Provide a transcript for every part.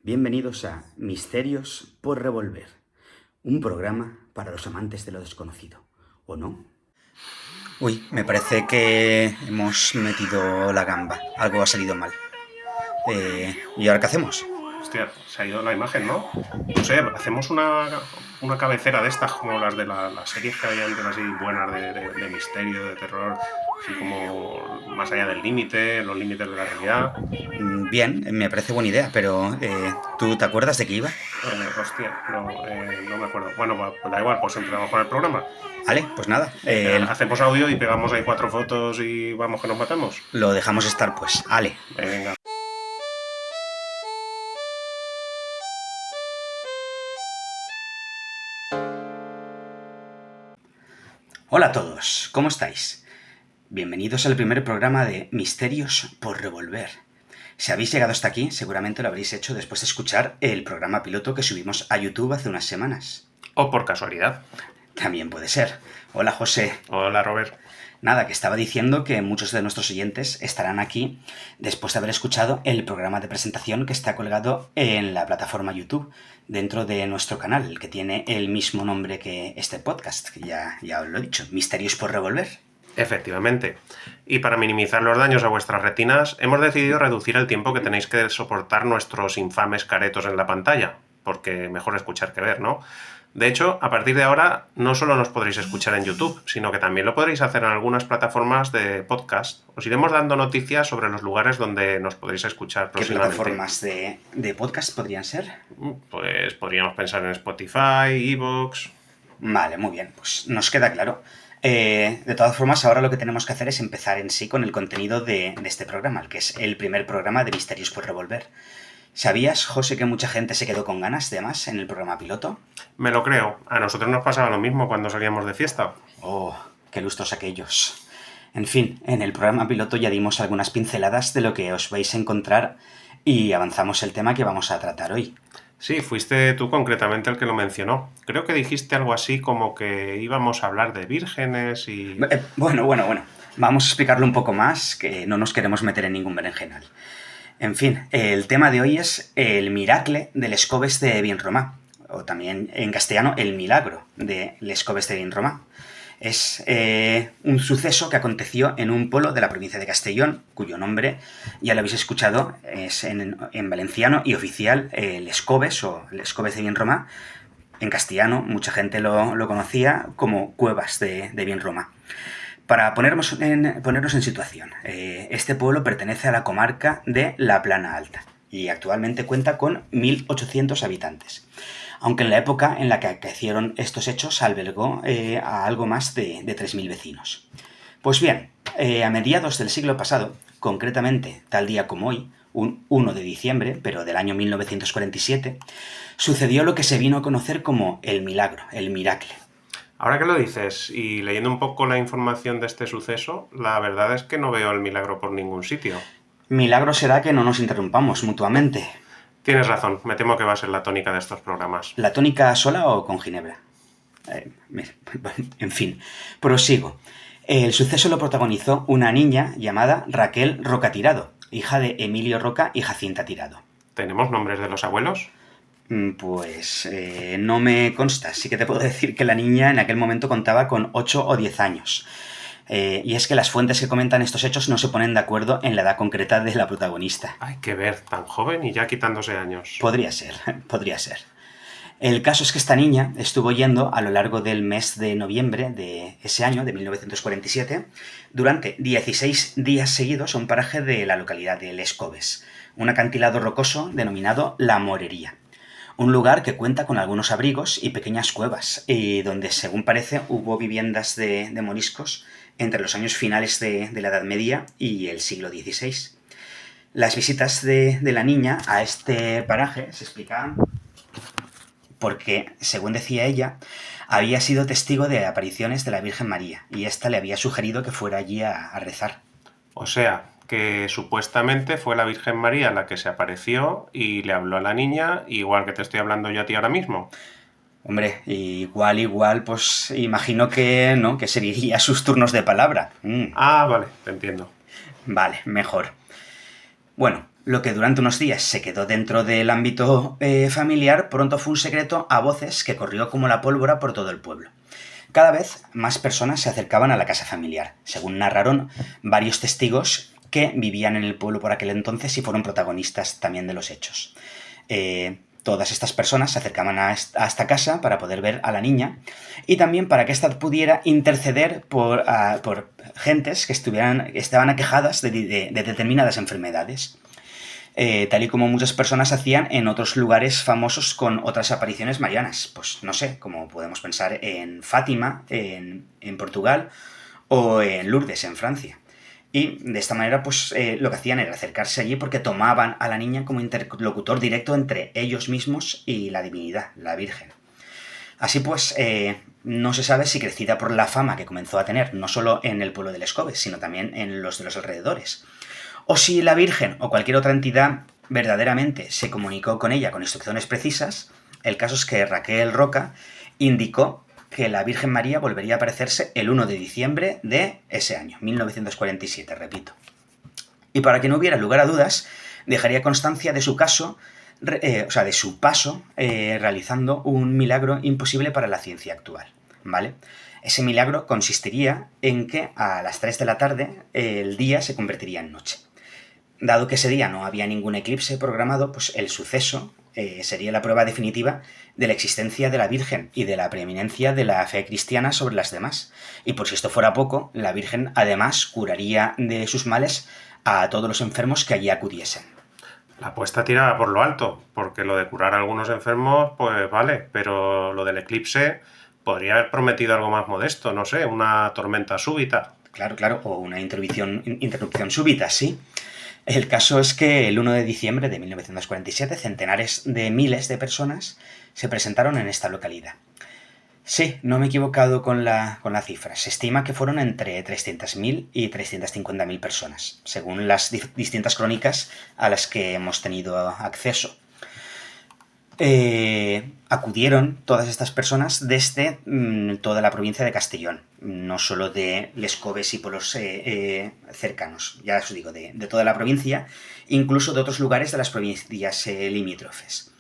Bienvenidos a Misterios por Revolver, un programa para los amantes de lo desconocido, ¿o no? Uy, me parece que hemos metido la gamba, algo ha salido mal. ¿Y ahora qué hacemos? Hostia, se ha ido la imagen, ¿no? No sé, hacemos una cabecera de estas como las de las series que había antes así buenas de misterio, de terror, así como más allá del límite, los límites de la realidad. Bien, me parece buena idea, pero ¿tú te acuerdas de qué iba? Hostia, no me acuerdo. Bueno, pues da igual, pues empezamos con el programa. Vale, pues nada, Hacemos audio y pegamos ahí 4 fotos y vamos que nos matamos. lo dejamos estar pues. Ale. Venga. Hola a todos, ¿cómo estáis? Bienvenidos al primer programa de Misterios por Revolver. Si habéis llegado hasta aquí, seguramente lo habréis hecho después de escuchar el programa piloto que subimos a YouTube hace unas semanas. O por casualidad. También puede ser. Hola, José. Hola, Robert. Nada, que estaba diciendo que muchos de nuestros oyentes estarán aquí después de haber escuchado el programa de presentación que está colgado en la plataforma YouTube, dentro de nuestro canal, el que tiene el mismo nombre que este podcast, que ya os lo he dicho, Misterios por Revolver. Efectivamente. Y para minimizar los daños a vuestras retinas, hemos decidido reducir el tiempo que tenéis que soportar nuestros infames caretos en la pantalla, porque mejor escuchar que ver, ¿no? De hecho, a partir de ahora no solo nos podréis escuchar en YouTube, sino que también lo podréis hacer en algunas plataformas de podcast. Os iremos dando noticias sobre los lugares donde nos podréis escuchar ¿Qué próximamente. plataformas de podcast podrían ser? Pues podríamos pensar en Spotify, iVoox. Vale, muy bien, pues nos queda claro. De todas formas, ahora lo que tenemos que hacer es empezar en sí con el contenido de este programa, el que es el primer programa de Misterios por Revolver. ¿Sabías, José, que mucha gente se quedó con ganas de más en el programa piloto? Me lo creo. A nosotros nos pasaba lo mismo cuando salíamos de fiesta. Oh, qué lustros aquellos. En fin, en el programa piloto ya dimos algunas pinceladas de lo que os vais a encontrar y avanzamos el tema que vamos a tratar hoy. Sí, fuiste tú concretamente el que lo mencionó. Creo que dijiste algo así como que íbamos a hablar de vírgenes y... Bueno. Vamos a explicarlo un poco más, que no nos queremos meter en ningún berenjenal. En fin, el tema de hoy es el miracle de les Coves de Vinromà, o también en castellano el milagro de les Coves de Vinromà. Es un suceso que aconteció en un pueblo de la provincia de Castellón, cuyo nombre ya lo habéis escuchado, es en valenciano y oficial les Coves o les Coves de Vinromà. En castellano mucha gente lo conocía como Cuevas de Vinromà. Para ponernos en situación, este pueblo pertenece a la comarca de La Plana Alta y actualmente cuenta con 1.800 habitantes, aunque en la época en la que acaecieron estos hechos albergó a algo más de 3.000 vecinos. Pues bien, a mediados del siglo pasado, concretamente tal día como hoy, un 1 de diciembre, pero del año 1947, sucedió lo que se vino a conocer como el milagro, el miracle. Ahora que lo dices, y leyendo un poco la información de este suceso, la verdad es que no veo el milagro por ningún sitio. Milagro será que no nos interrumpamos mutuamente. Tienes razón, me temo que va a ser la tónica de estos programas. ¿La tónica sola o con ginebra? En fin, prosigo. El suceso lo protagonizó una niña llamada Raquel Roca Tirado, hija de Emilio Roca y Jacinta Tirado. ¿Tenemos nombres de los abuelos? Pues no me consta. Sí que te puedo decir que la niña en aquel momento contaba con 8 o 10 años. Y es que las fuentes que comentan estos hechos no se ponen de acuerdo en la edad concreta de la protagonista. Hay que ver, tan joven y ya quitándose años. Podría ser. El caso es que esta niña estuvo yendo a lo largo del mes de noviembre de ese año, de 1947, durante 16 días seguidos a un paraje de la localidad de Les Coves, un acantilado rocoso denominado La Morería. Un lugar que cuenta con algunos abrigos y pequeñas cuevas, y donde, según parece, hubo viviendas de moriscos entre los años finales de la Edad Media y el siglo XVI. Las visitas de la niña a este paraje se explicaban porque, según decía ella, había sido testigo de apariciones de la Virgen María, y ésta le había sugerido que fuera allí a rezar. O sea, que supuestamente fue la Virgen María la que se apareció y le habló a la niña, igual que te estoy hablando yo a ti ahora mismo. Hombre, igual, pues imagino que no, que seguiría sus turnos de palabra. Ah, vale, te entiendo. Vale, mejor. Bueno, Lo que durante unos días se quedó dentro del ámbito familiar, pronto fue un secreto a voces que corrió como la pólvora por todo el pueblo. Cada vez más personas se acercaban a la casa familiar, según narraron varios testigos que vivían en el pueblo por aquel entonces y fueron protagonistas también de los hechos. Todas estas personas se acercaban a esta casa para poder ver a la niña y también para que ésta pudiera interceder por gentes que estaban aquejadas de determinadas enfermedades. Tal y como muchas personas hacían en otros lugares famosos con otras apariciones marianas. Pues no sé, como podemos pensar en Fátima, en Portugal, o en Lourdes, en Francia. Y de esta manera, pues lo que hacían era acercarse allí porque tomaban a la niña como interlocutor directo entre ellos mismos y la divinidad, la Virgen. Así pues, no se sabe si crecida por la fama que comenzó a tener, no solo en el pueblo de Les Coves, sino también en los de los alrededores, o si la Virgen o cualquier otra entidad verdaderamente se comunicó con ella con instrucciones precisas. El caso es que Raquel Roca indicó que la Virgen María volvería a aparecerse el 1 de diciembre de ese año, 1947, repito. Y para que no hubiera lugar a dudas, dejaría constancia de su caso, de su paso realizando un milagro imposible para la ciencia actual, ¿vale? Ese milagro consistiría en que a las 3 de la tarde el día se convertiría en noche. Dado que ese día no había ningún eclipse programado, pues el suceso sería la prueba definitiva de la existencia de la Virgen y de la preeminencia de la fe cristiana sobre las demás. Y por si esto fuera poco, la Virgen además curaría de sus males a todos los enfermos que allí acudiesen. La apuesta tiraba por lo alto, porque lo de curar a algunos enfermos, pues vale, pero lo del eclipse podría haber prometido algo más modesto, no sé, una tormenta súbita. Claro, o una interrupción súbita, sí. El caso es que el 1 de diciembre de 1947 centenares de miles de personas se presentaron en esta localidad. Sí, no me he equivocado con la cifra. Se estima que fueron entre 300.000 y 350.000 personas, según las distintas crónicas a las que hemos tenido acceso. Acudieron todas estas personas desde toda la provincia de Castellón, no solo de Les Coves y pueblos cercanos, ya os digo, de toda la provincia, incluso de otros lugares de las provincias limítrofes.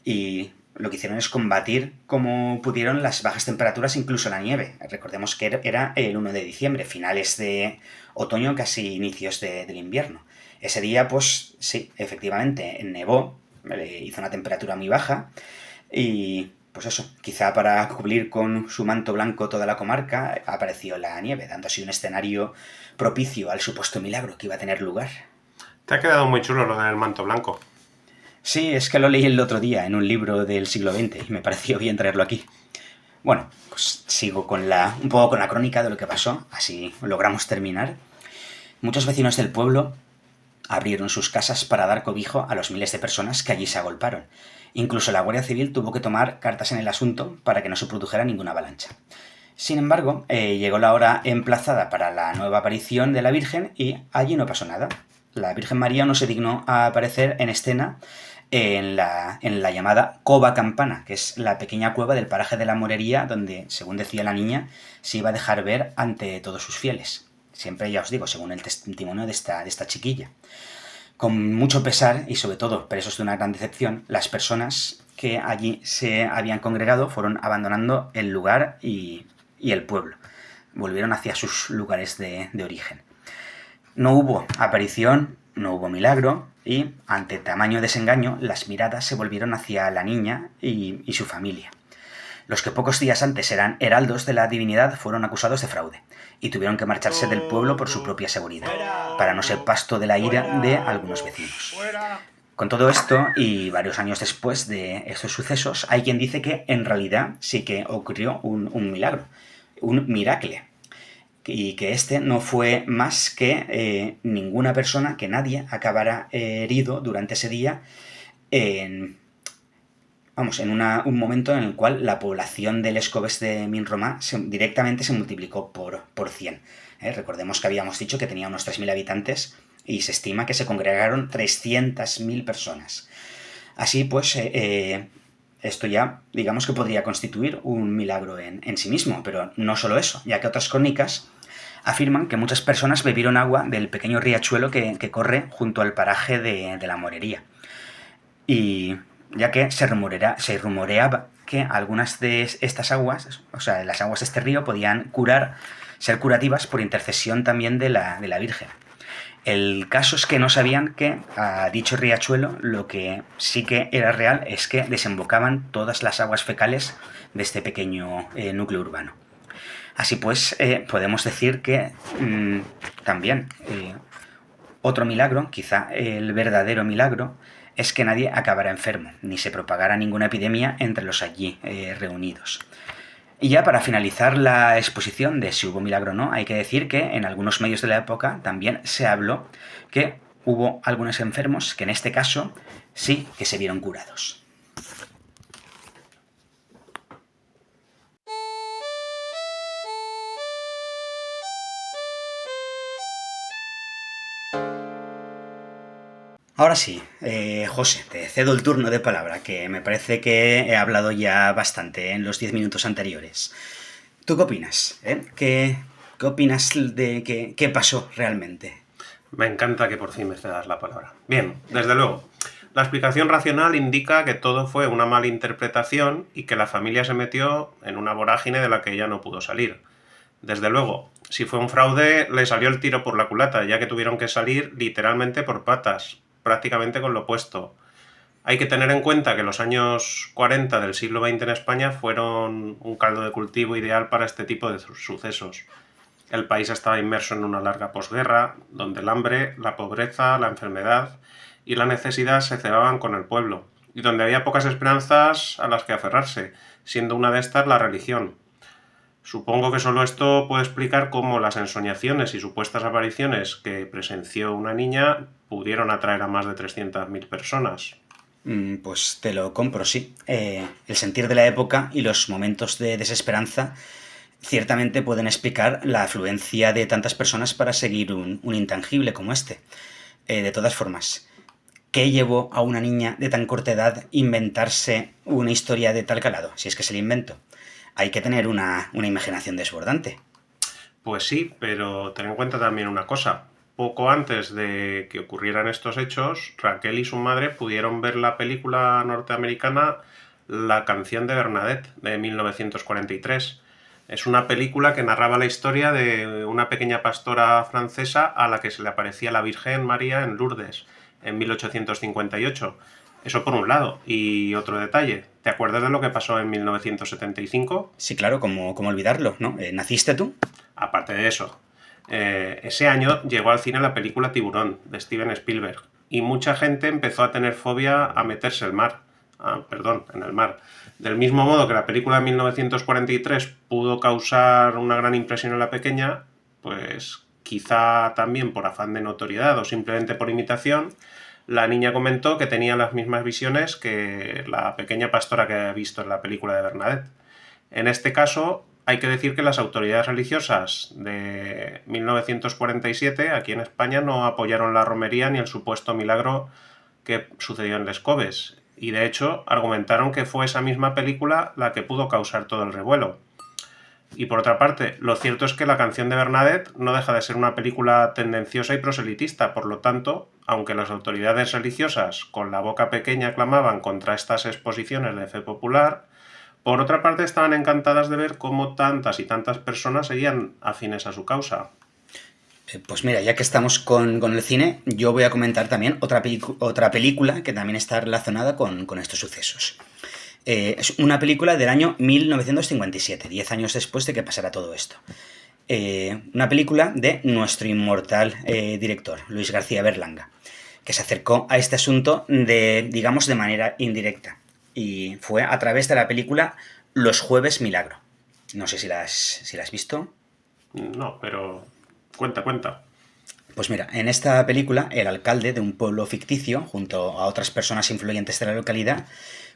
Y lo que hicieron es combatir como pudieron las bajas temperaturas, incluso la nieve. Recordemos que era el 1 de diciembre, finales de otoño, casi inicios del invierno. Ese día, pues sí, efectivamente, nevó, hizo una temperatura muy baja y pues eso, quizá para cubrir con su manto blanco toda la comarca apareció la nieve, dando así un escenario propicio al supuesto milagro que iba a tener lugar. Te ha quedado muy chulo lo del manto blanco. Sí, es que lo leí el otro día en un libro del siglo XX y me pareció bien traerlo aquí. Bueno, pues sigo un poco con la crónica de lo que pasó, así logramos terminar. Muchos vecinos del pueblo abrieron sus casas para dar cobijo a los miles de personas que allí se agolparon. Incluso la Guardia Civil tuvo que tomar cartas en el asunto para que no se produjera ninguna avalancha. Sin embargo, llegó la hora emplazada para la nueva aparición de la Virgen y allí no pasó nada. La Virgen María no se dignó a aparecer en escena en la llamada Cova Campana, que es la pequeña cueva del paraje de la Morería donde, según decía la niña, se iba a dejar ver ante todos sus fieles. Siempre, ya os digo, según el testimonio de esta chiquilla. Con mucho pesar, y sobre todo presos de una gran decepción, las personas que allí se habían congregado fueron abandonando el lugar y el pueblo. Volvieron hacia sus lugares de origen. No hubo aparición, no hubo milagro, y ante tamaño desengaño, las miradas se volvieron hacia la niña y su familia. Los que pocos días antes eran heraldos de la divinidad fueron acusados de fraude y tuvieron que marcharse del pueblo por su propia seguridad, para no ser pasto de la ira de algunos vecinos. Con todo esto, y varios años después de estos sucesos, hay quien dice que en realidad sí que ocurrió un milagro, un miracle, y que este no fue más que ninguna persona, que nadie acabara herido durante ese día en un momento en el cual la población de Les Coves de Vinromà directamente se multiplicó por 100. Recordemos que habíamos dicho que tenía unos 3.000 habitantes y se estima que se congregaron 300.000 personas. Así pues, esto ya, digamos que podría constituir un milagro en sí mismo, pero no solo eso, ya que otras crónicas Afirman que muchas personas bebieron agua del pequeño riachuelo que corre junto al paraje de la Morería. Y ya que se rumoreaba que algunas de estas aguas, o sea, las aguas de este río, podían ser curativas por intercesión también de la Virgen. El caso es que no sabían que a dicho riachuelo lo que sí que era real es que desembocaban todas las aguas fecales de este pequeño núcleo urbano. Así pues, podemos decir que también otro milagro, quizá el verdadero milagro, es que nadie acabara enfermo, ni se propagara ninguna epidemia entre los allí reunidos. Y ya para finalizar la exposición de si hubo milagro o no, hay que decir que en algunos medios de la época también se habló que hubo algunos enfermos que en este caso sí que se vieron curados. Ahora sí, José, te cedo el turno de palabra, que me parece que he hablado ya bastante en los 10 minutos anteriores. ¿Tú qué opinas? ¿Qué opinas de qué pasó realmente? Me encanta que por fin me cedas la palabra. Bien, desde luego. La explicación racional indica que todo fue una mala interpretación y que la familia se metió en una vorágine de la que ella no pudo salir. Desde luego, si fue un fraude, le salió el tiro por la culata, ya que tuvieron que salir literalmente por patas, prácticamente con lo opuesto. Hay que tener en cuenta que los años 40 del siglo XX en España fueron un caldo de cultivo ideal para este tipo de sucesos. El país estaba inmerso en una larga posguerra, donde el hambre, la pobreza, la enfermedad y la necesidad se cebaban con el pueblo, y donde había pocas esperanzas a las que aferrarse, siendo una de estas la religión. Supongo que solo esto puede explicar cómo las ensoñaciones y supuestas apariciones que presenció una niña pudieron atraer a más de 300.000 personas. Pues te lo compro, sí. El sentir de la época y los momentos de desesperanza ciertamente pueden explicar la afluencia de tantas personas para seguir un intangible como este. De todas formas, ¿qué llevó a una niña de tan corta edad inventarse una historia de tal calado? Si es que se la inventó. Hay que tener una imaginación desbordante. Pues sí, pero ten en cuenta también una cosa. Poco antes de que ocurrieran estos hechos, Raquel y su madre pudieron ver la película norteamericana La canción de Bernadette, de 1943. Es una película que narraba la historia de una pequeña pastora francesa a la que se le aparecía la Virgen María en Lourdes, en 1858. Eso por un lado. Y otro detalle, ¿te acuerdas de lo que pasó en 1975? Sí, claro, ¿cómo olvidarlo, ¿no? ¿Naciste tú? Aparte de eso, ese año llegó al cine la película Tiburón, de Steven Spielberg, y mucha gente empezó a tener fobia a meterse en el mar. Del mismo modo que la película de 1943 pudo causar una gran impresión en la pequeña, pues quizá también por afán de notoriedad o simplemente por imitación, la niña comentó que tenía las mismas visiones que la pequeña pastora que había visto en la película de Bernadette. En este caso, hay que decir que las autoridades religiosas de 1947 aquí en España no apoyaron la romería ni el supuesto milagro que sucedió en Les Coves, y de hecho argumentaron que fue esa misma película la que pudo causar todo el revuelo. Y por otra parte, lo cierto es que La canción de Bernadette no deja de ser una película tendenciosa y proselitista, por lo tanto, aunque las autoridades religiosas con la boca pequeña clamaban contra estas exposiciones de fe popular, por otra parte estaban encantadas de ver cómo tantas y tantas personas seguían afines a su causa. Pues mira, ya que estamos con el cine, yo voy a comentar también otra película que también está relacionada con estos sucesos. Es una película del año 1957, 10 años después de que pasara todo esto. Una película de nuestro inmortal director, Luis García Berlanga, que se acercó a este asunto digamos, de manera indirecta. Y fue a través de la película Los Jueves Milagro. No sé si la has visto. No, pero cuenta. Pues mira, en esta película, el alcalde de un pueblo ficticio, junto a otras personas influyentes de la localidad,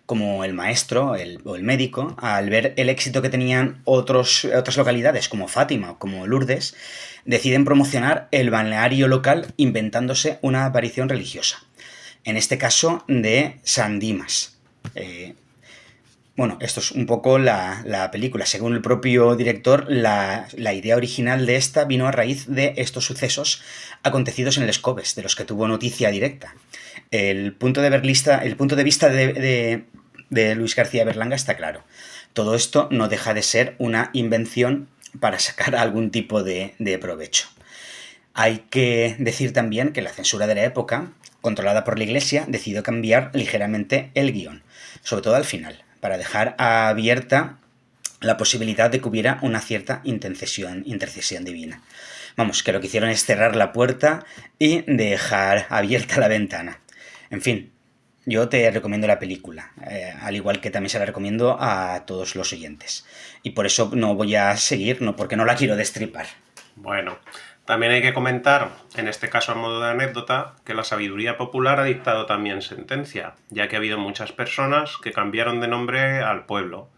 como el maestro o el médico, al ver el éxito que tenían otras localidades como Fátima o como Lourdes, deciden promocionar el balneario local inventándose una aparición religiosa. En este caso de San Dimas. Bueno, esto es un poco la película. Según el propio director, la idea original de esta vino a raíz de estos sucesos acontecidos en el Escobes, de los que tuvo noticia directa. El punto de vista de Luis García Berlanga está claro. Todo esto no deja de ser una invención para sacar algún tipo de provecho. Hay que decir también que la censura de la época, controlada por la Iglesia, decidió cambiar ligeramente el guión, sobre todo al final, para dejar abierta la posibilidad de que hubiera una cierta intercesión divina. Vamos, que lo que hicieron es cerrar la puerta y dejar abierta la ventana. En fin, yo te recomiendo la película, al igual que también se la recomiendo a todos los oyentes. Y por eso no voy a seguir, no, porque no la quiero destripar. Bueno, también hay que comentar, en este caso a modo de anécdota, que la sabiduría popular ha dictado también sentencia, ya que ha habido muchas personas que cambiaron de nombre al pueblo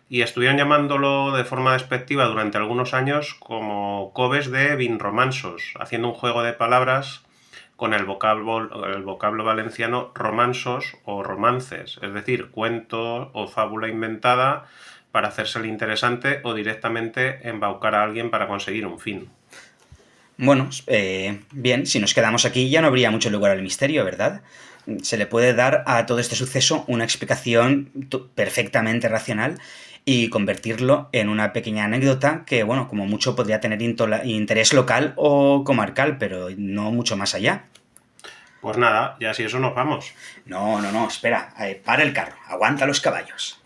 y estuvieron llamándolo de forma despectiva durante algunos años como Cobes de Vinromansos, haciendo un juego de palabras con el vocablo valenciano romansos o romances, es decir, cuento o fábula inventada para hacérsele interesante o directamente embaucar a alguien para conseguir un fin. Bueno, bien, si nos quedamos aquí ya no habría mucho lugar al misterio, ¿verdad? Se le puede dar a todo este suceso una explicación perfectamente racional y convertirlo en una pequeña anécdota que, bueno, como mucho podría tener interés local o comarcal, pero no mucho más allá. Pues nada, ya si eso nos vamos. No, no, no, espera, para el carro, aguanta los caballos.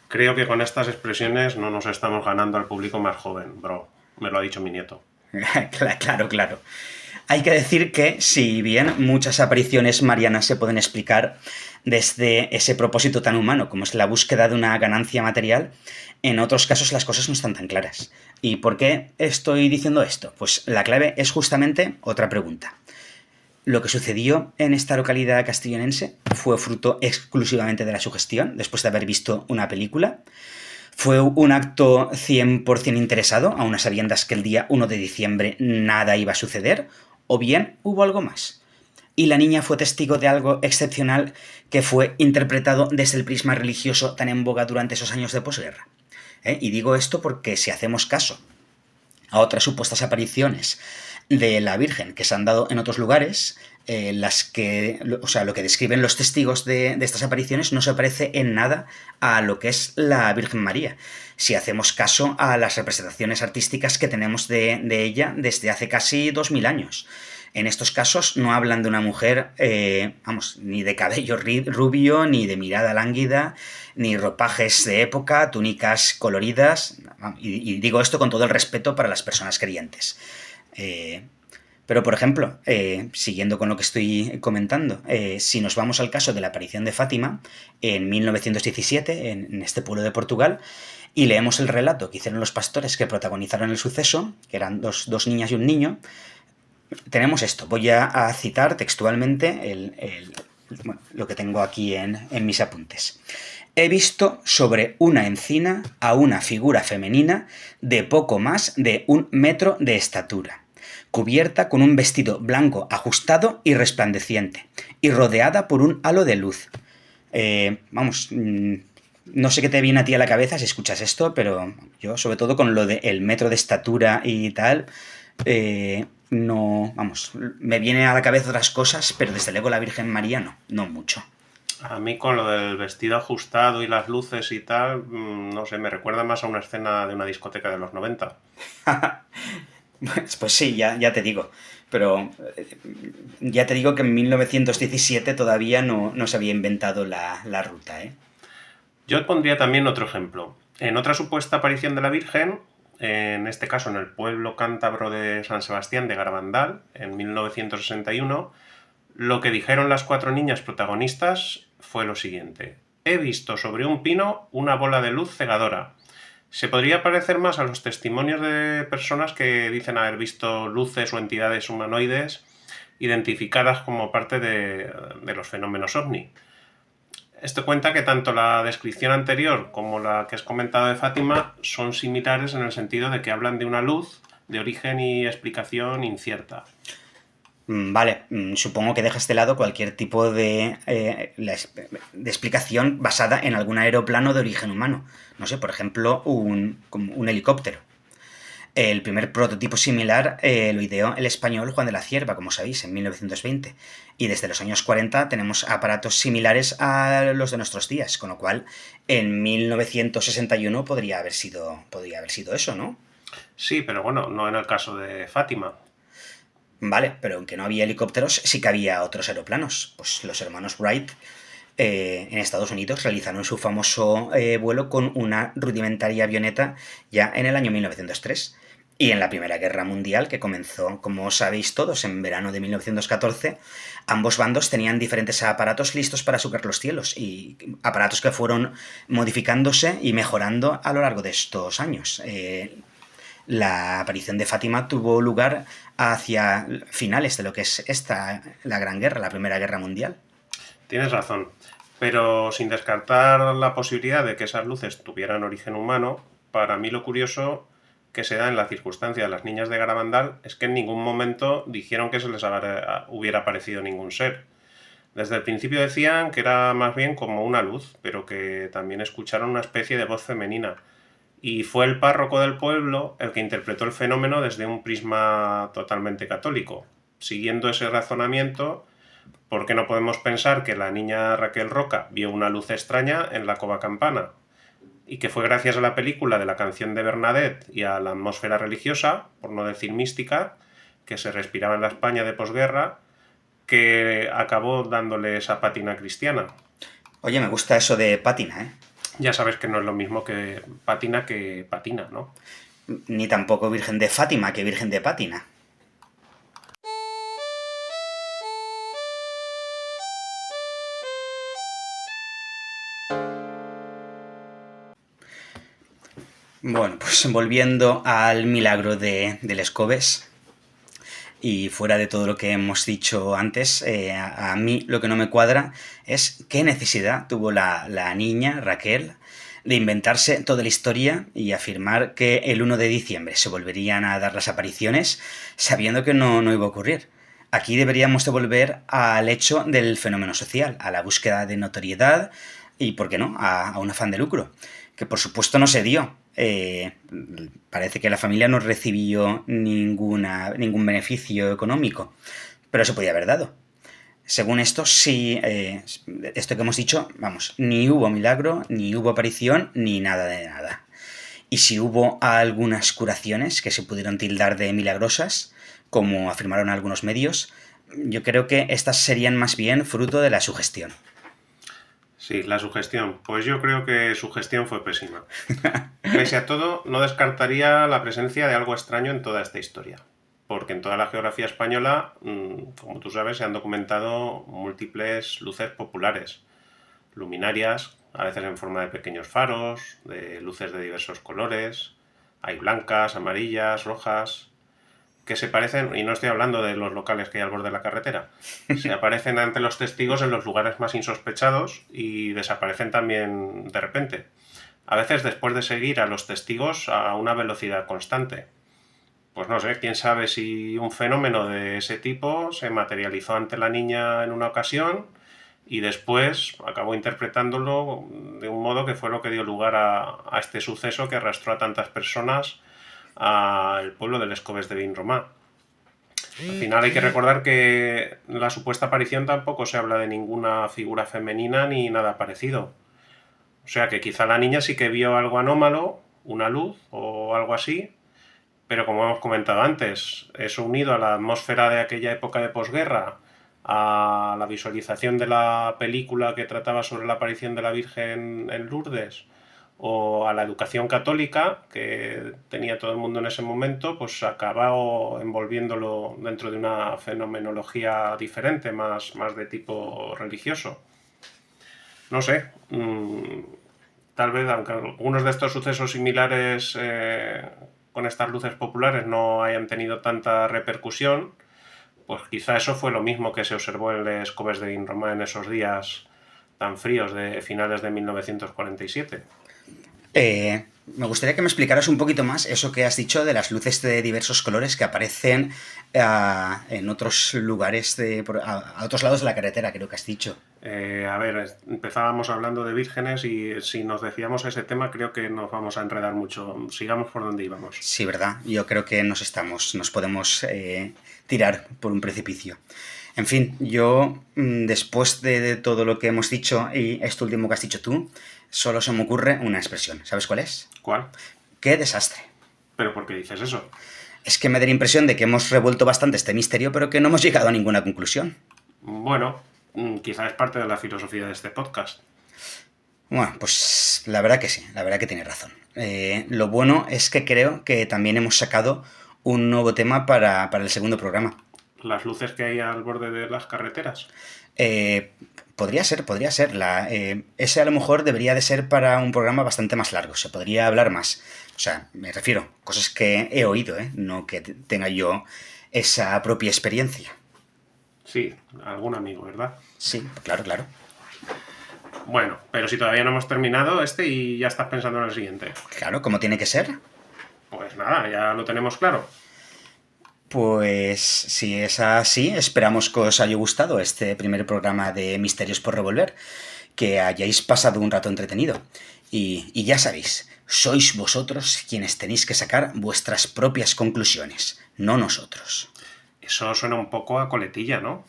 Creo que con estas expresiones no nos estamos ganando al público más joven, bro. Me lo ha dicho mi nieto. Claro, claro. Hay que decir que, si bien muchas apariciones marianas se pueden explicar desde ese propósito tan humano como es la búsqueda de una ganancia material, en otros casos las cosas no están tan claras. ¿Y por qué estoy diciendo esto? Pues la clave es justamente otra pregunta. Lo que sucedió en esta localidad castellonense fue fruto exclusivamente de la sugestión, después de haber visto una película. Fue un acto 100% interesado, a unas sabiendas que el día 1 de diciembre nada iba a suceder, o bien hubo algo más. Y la niña fue testigo de algo excepcional que fue interpretado desde el prisma religioso tan en boga durante esos años de posguerra. Y digo esto porque si hacemos caso a otras supuestas apariciones de la Virgen que se han dado en otros lugares, las que, o sea, lo que describen los testigos de estas apariciones no se parece en nada a lo que es la Virgen María, si hacemos caso a las representaciones artísticas que tenemos de ella desde hace casi 2000 años. En estos casos no hablan de una mujer, vamos, ni de cabello rubio, ni de mirada lánguida, ni ropajes de época, túnicas coloridas, y digo esto con todo el respeto para las personas creyentes. Pero, por ejemplo, siguiendo con lo que estoy comentando, si nos vamos al caso de la aparición de Fátima en 1917, en este pueblo de Portugal, y leemos el relato que hicieron los pastores que protagonizaron el suceso, que eran dos niñas y un niño, tenemos esto. Voy a citar textualmente bueno, lo que tengo aquí en mis apuntes. He visto sobre una encina a una figura femenina de poco más de 1 metro de estatura, cubierta con un vestido blanco ajustado y resplandeciente, y rodeada por un halo de luz. Vamos, no sé qué te viene a ti a la cabeza si escuchas esto, pero yo, sobre todo con lo del metro de estatura y tal, no, vamos, me viene a la cabeza otras cosas, pero desde luego la Virgen María no mucho. A mí con lo del vestido ajustado y las luces y tal, no sé, me recuerda más a una escena de una discoteca de los 90. Pues sí, ya te digo. Pero ya te digo que en 1917 todavía no se había inventado la ruta, ¿eh? Yo pondría también otro ejemplo. En otra supuesta aparición de la Virgen, en este caso en el pueblo cántabro de San Sebastián de Garabandal, en 1961, lo que dijeron las 4 niñas protagonistas fue lo siguiente. He visto sobre un pino una bola de luz cegadora. Se podría parecer más a los testimonios de personas que dicen haber visto luces o entidades humanoides identificadas como parte de los fenómenos ovni. Esto cuenta que tanto la descripción anterior como la que has comentado de Fátima son similares en el sentido de que hablan de una luz de origen y explicación incierta. Vale, supongo que dejas de lado cualquier tipo de explicación basada en algún aeroplano de origen humano. No sé, por ejemplo, como un helicóptero. El primer prototipo similar lo ideó el español Juan de la Cierva, como sabéis, en 1920. Y desde los años 40 tenemos aparatos similares a los de nuestros días, con lo cual en 1961 podría haber sido eso, ¿no? Sí, pero bueno, no en el caso de Fátima. Vale, pero aunque no había helicópteros, sí que había otros aeroplanos. Pues los hermanos Wright en Estados Unidos realizaron su famoso vuelo con una rudimentaria avioneta ya en el año 1903. Y en la Primera Guerra Mundial, que comenzó, como sabéis todos, en verano de 1914, ambos bandos tenían diferentes aparatos listos para surcar los cielos, y aparatos que fueron modificándose y mejorando a lo largo de estos años. La aparición de Fátima tuvo lugar hacia finales de lo que es la Gran Guerra, la Primera Guerra Mundial. Tienes razón. Pero sin descartar la posibilidad de que esas luces tuvieran origen humano, para mí lo curioso que se da en la circunstancia de las niñas de Garabandal es que en ningún momento dijeron que se les hubiera aparecido ningún ser. Desde el principio decían que era más bien como una luz, pero que también escucharon una especie de voz femenina. Y fue el párroco del pueblo el que interpretó el fenómeno desde un prisma totalmente católico. Siguiendo ese razonamiento, ¿por qué no podemos pensar que la niña Raquel Roca vio una luz extraña en la Cova Campana? Y que fue gracias a la película de la canción de Bernadette y a la atmósfera religiosa, por no decir mística, que se respiraba en la España de posguerra, que acabó dándole esa pátina cristiana. Oye, me gusta eso de pátina, ¿eh? Ya sabes que no es lo mismo que patina, ¿no? Ni tampoco Virgen de Fátima que Virgen de Pátina. Bueno, pues volviendo al milagro del Escobes, y fuera de todo lo que hemos dicho antes, a mí lo que no me cuadra es qué necesidad tuvo la niña, Raquel, de inventarse toda la historia y afirmar que el 1 de diciembre se volverían a dar las apariciones, sabiendo que no iba a ocurrir. Aquí deberíamos de volver al hecho del fenómeno social, a la búsqueda de notoriedad y, ¿por qué no?, a un afán de lucro, que por supuesto no se dio. Parece que la familia no recibió ningún beneficio económico, pero se podía haber dado. Según esto, sí, esto que hemos dicho, vamos, ni hubo milagro, ni hubo aparición, ni nada de nada. Y si hubo algunas curaciones que se pudieron tildar de milagrosas, como afirmaron algunos medios, yo creo que estas serían más bien fruto de la sugestión. Sí, la sugestión. Pues yo creo que su gestión fue pésima. Pese a todo, no descartaría la presencia de algo extraño en toda esta historia, porque en toda la geografía española, como tú sabes, se han documentado múltiples luces populares, luminarias, a veces en forma de pequeños faros, de luces de diversos colores, hay blancas, amarillas, rojas, que se parecen, y no estoy hablando de los locales que hay al borde de la carretera, se aparecen ante los testigos en los lugares más insospechados y desaparecen también de repente. A veces después de seguir a los testigos a una velocidad constante. Pues no sé, quién sabe si un fenómeno de ese tipo se materializó ante la niña en una ocasión y después acabó interpretándolo de un modo que fue lo que dio lugar a este suceso que arrastró a tantas personas al pueblo del Escobes de Vinromá. Al final hay que recordar que la supuesta aparición tampoco se habla de ninguna figura femenina ni nada parecido. O sea que quizá la niña sí que vio algo anómalo, una luz o algo así, pero como hemos comentado antes, eso unido a la atmósfera de aquella época de posguerra, a la visualización de la película que trataba sobre la aparición de la Virgen en Lourdes, o a la educación católica que tenía todo el mundo en ese momento, pues acabó envolviéndolo dentro de una fenomenología diferente, más de tipo religioso. No sé, tal vez, aunque algunos de estos sucesos similares con estas luces populares no hayan tenido tanta repercusión, pues quizá eso fue lo mismo que se observó en Les Coves de Vinromà en esos días tan fríos de finales de 1947. Me gustaría que me explicaras un poquito más eso que has dicho de las luces de diversos colores que aparecen en otros lugares, a otros lados de la carretera, creo que has dicho. A ver, empezábamos hablando de vírgenes y si nos decíamos ese tema creo que nos vamos a enredar mucho. Sigamos por donde íbamos. Sí, ¿verdad? Yo creo que nos podemos tirar por un precipicio. En fin, yo, después de todo lo que hemos dicho y esto último que has dicho tú, solo se me ocurre una expresión. ¿Sabes cuál es? ¿Cuál? ¡Qué desastre! ¿Pero por qué dices eso? Es que me da la impresión de que hemos revuelto bastante este misterio, pero que no hemos llegado a ninguna conclusión. Bueno, quizá es parte de la filosofía de este podcast. Bueno, pues la verdad que sí, la verdad que tiene razón. Lo bueno es que creo que también hemos sacado un nuevo tema para el segundo programa. Las luces que hay al borde de las carreteras. Eh, podría ser. Ese a lo mejor debería de ser para un programa bastante más largo, se podría hablar más. O sea, me refiero, cosas que he oído, ¿eh? No que tenga yo esa propia experiencia. Sí, algún amigo, ¿verdad? Sí, claro, claro. Bueno, pero si todavía no hemos terminado este y ya estás pensando en el siguiente. Claro, como tiene que ser. Pues nada, ya lo tenemos claro. Pues si es así, esperamos que os haya gustado este primer programa de Misterios por Revolver, que hayáis pasado un rato entretenido. Y ya sabéis, sois vosotros quienes tenéis que sacar vuestras propias conclusiones, no nosotros. Eso suena un poco a coletilla, ¿no?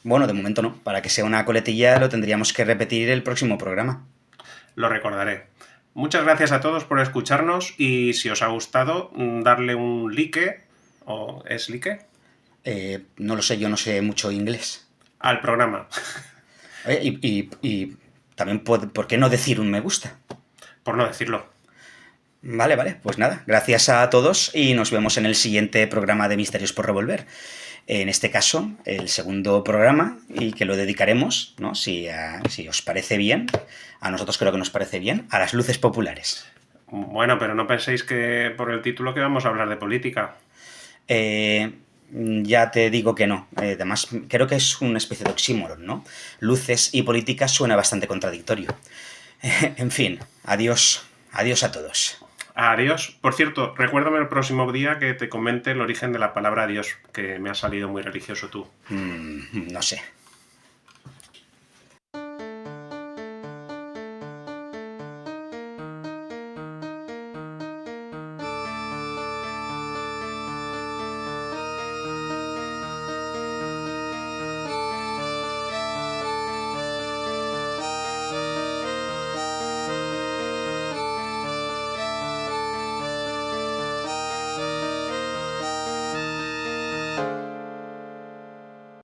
Bueno, de momento no. Para que sea una coletilla lo tendríamos que repetir el próximo programa. Lo recordaré. Muchas gracias a todos por escucharnos y si os ha gustado, darle un like, ¿o es like? No lo sé, yo no sé mucho inglés. Al programa. Y también, ¿por qué no decir un me gusta? Por no decirlo. Vale, vale, pues nada, gracias a todos y nos vemos en el siguiente programa de Misterios por Revolver. En este caso, el segundo programa, y que lo dedicaremos, ¿no? Si os parece bien, a nosotros creo que nos parece bien, a las luces populares. Bueno, pero no penséis que por el título que vamos a hablar de política. Ya te digo que no. Además, creo que es una especie de oxímoron, ¿no? Luces y política suena bastante contradictorio. En fin, adiós. Adiós a todos. Adiós. Por cierto, recuérdame el próximo día que te comente el origen de la palabra adiós, que me ha salido muy religioso tú. No sé.